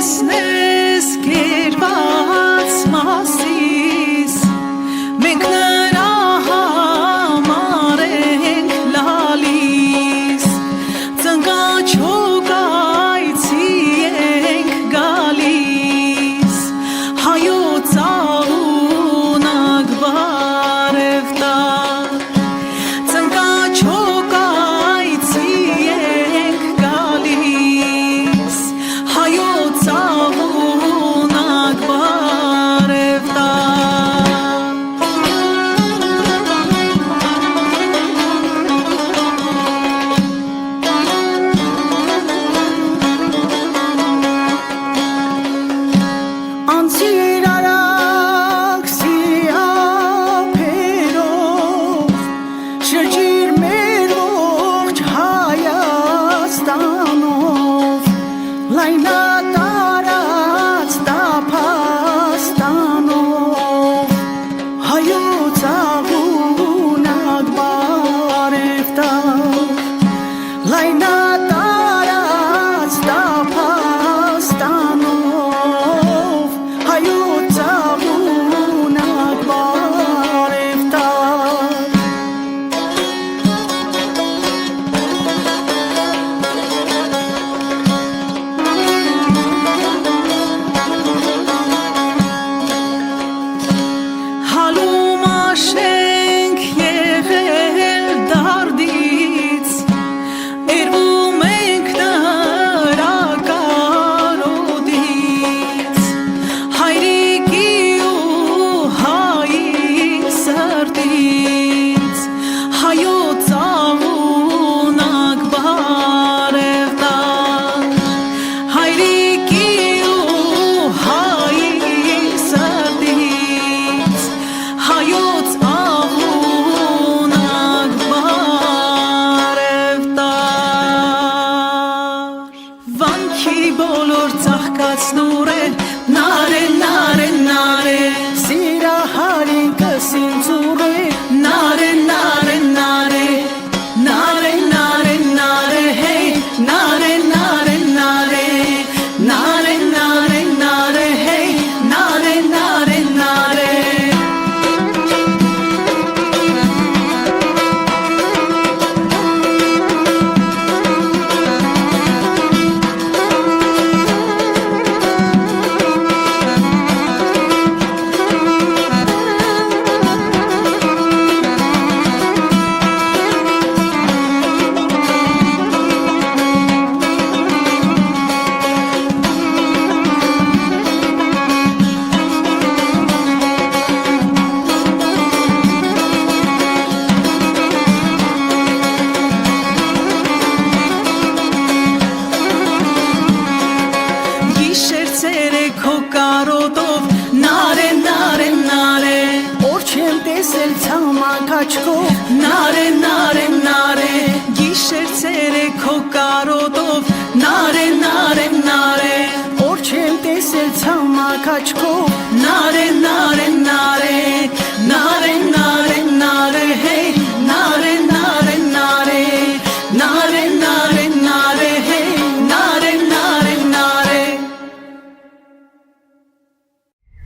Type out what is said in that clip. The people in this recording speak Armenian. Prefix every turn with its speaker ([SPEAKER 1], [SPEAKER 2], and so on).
[SPEAKER 1] տեսնես կերված մասիս մենք նրա համար ենք լալիս ծնկաչոկայցի ենք գալիս հայոց աղունակ բարև տար ծնկաչոկայցի ենք գալիս հայոց աղունակ բարև տար անցիր արաքսի ափերով շրջիր մեր ողջ Հայաստանով լայնատարած տափաստանով հայոց աղունակ բարև տար լայնատարած տափաստանով հայոց աղունակ բարև տար Հալումաշենք եղել դարդից երվում ենք նրա կարոտից հայրիկի ու հայի սրտից հայոց աղունակ բարև տար հայրիկի ու հայի սրտից հայոց աղունակ բարև տար վանքի բոլոր ծաղկացնուր է նարե նարե նարե սիրահարինքը սինձուր է նարե նարե նարե նարե նարե նարե հեյ նարե նարե նարե նարե նարե նարե հեյ նարե նարե նարե Գիշեր ցերեկ քո կարոտով նարե նարե նարե օր չեմ տեսել ցամաք աչքով նարե նարե նարե գիշեր ցերեկ քո կարոտով նարե նարե նարե օր չեմ տեսել ցամաք աչքով